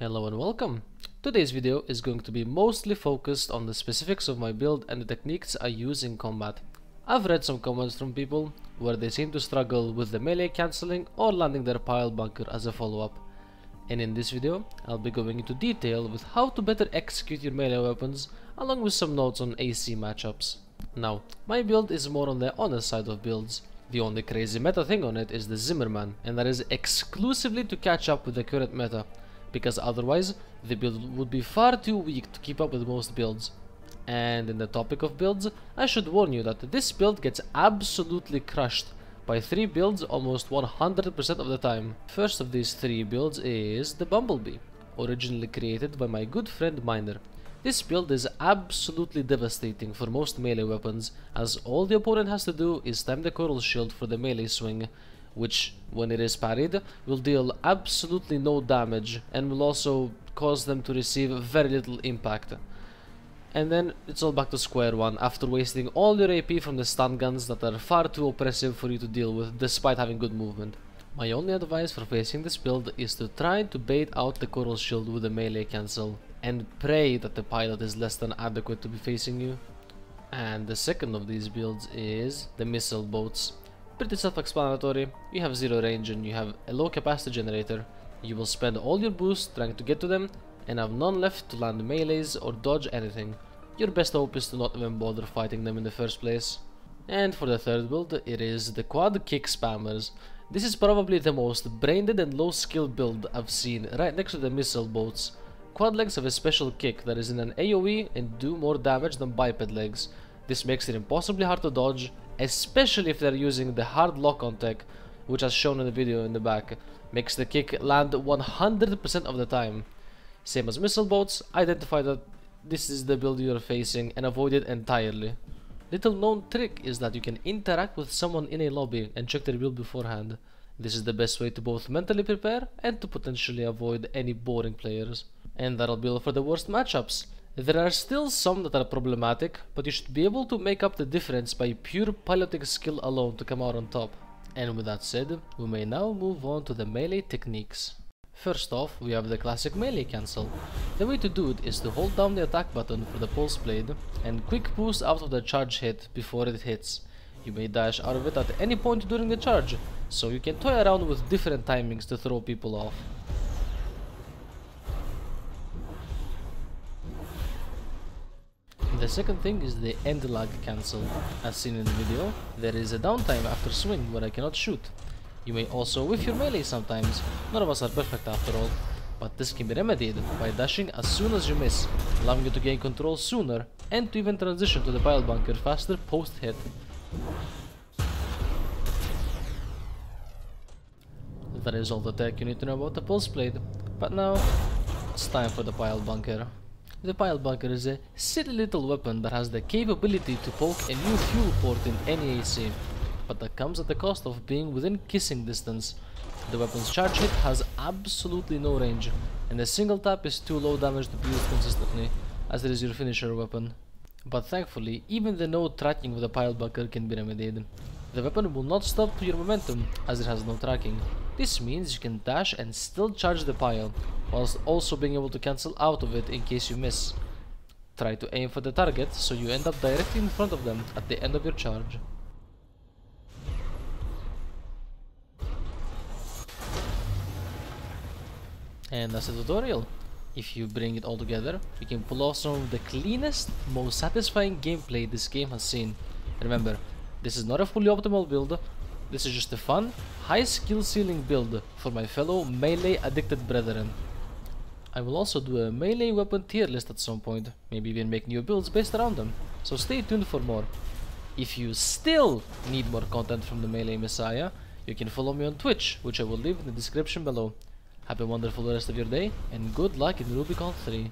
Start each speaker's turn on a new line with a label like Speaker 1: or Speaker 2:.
Speaker 1: Hello and welcome. Today's video is going to be mostly focused on the specifics of my build and the techniques I use in combat. I've read some comments from people where they seem to struggle with the melee cancelling or landing their pile bunker as a follow-up. And in this video, I'll be going into detail with how to better execute your melee weapons along with some notes on AC matchups. Now, my build is more on the honest side of builds. The only crazy meta thing on it is the Zimmerman, and that is exclusively to catch up with the current meta, because otherwise the build would be far too weak to keep up with most builds. And in the topic of builds, I should warn you that this build gets absolutely crushed by 3 builds almost 100% of the time. First of these 3 builds is the Bumblebee, originally created by my good friend Miner. This build is absolutely devastating for most melee weapons, as all the opponent has to do is time the Coral Shield for the melee swing, which, when it is parried, will deal absolutely no damage and will also cause them to receive very little impact. And then it's all back to square one after wasting all your AP from the stun guns that are far too oppressive for you to deal with despite having good movement. My only advice for facing this build is to try to bait out the Coral Shield with a melee cancel and pray that the pilot is less than adequate to be facing you. And the second of these builds is the Missile Boats. Pretty self-explanatory. You have 0 range and you have a low capacity generator. You will spend all your boost trying to get to them and have none left to land melees or dodge anything. Your best hope is to not even bother fighting them in the first place. And for the third build, it is the Quad Kick Spammers. This is probably the most brain-dead and low skill build I've seen, right next to the Missile Boats. Quad legs have a special kick that is in an AoE and do more damage than biped legs. This makes it impossibly hard to dodge, especially if they're using the hard lock-on tech, which as shown in the video in the back, makes the kick land 100% of the time. Same as Missile Boats, identify that this is the build you're facing and avoid it entirely. Little known trick is that you can interact with someone in a lobby and check their build beforehand. This is the best way to both mentally prepare and to potentially avoid any boring players. And that'll be all for the worst matchups. There are still some that are problematic, but you should be able to make up the difference by pure piloting skill alone to come out on top. And with that said, we may now move on to the melee techniques. First off, we have the classic melee cancel. The way to do it is to hold down the attack button for the pulse blade and quick boost out of the charge hit before it hits. You may dash out of it at any point during the charge, so you can toy around with different timings to throw people off. The second thing is the end lag cancel. As seen in the video, there is a downtime after swing where I cannot shoot. You may also whiff your melee sometimes, none of us are perfect after all, but this can be remedied by dashing as soon as you miss, allowing you to gain control sooner and to even transition to the pile bunker faster post hit. That is all the tech you need to know about the pulse blade, but now it's time for the pile bunker. The pile bunker is a silly little weapon that has the capability to poke a new fuel port in any AC, but that comes at the cost of being within kissing distance. The weapon's charge hit has absolutely no range, and a single tap is too low damage to be used consistently, as it is your finisher weapon. But thankfully, even the no tracking with the pile bunker can be remedied. The weapon will not stop to your momentum, as it has no tracking. This means you can dash and still charge the pile, whilst also being able to cancel out of it in case you miss. Try to aim for the target so you end up directly in front of them at the end of your charge. And that's the tutorial. If you bring it all together, you can pull off some of the cleanest, most satisfying gameplay this game has seen. Remember, this is not a fully optimal build, this is just a fun, high skill ceiling build for my fellow melee addicted brethren. I will also do a melee weapon tier list at some point, maybe even make new builds based around them, so stay tuned for more. If you still need more content from the Melee Messiah, you can follow me on Twitch, which I will leave in the description below. Have a wonderful rest of your day, and good luck in Rubicon 3.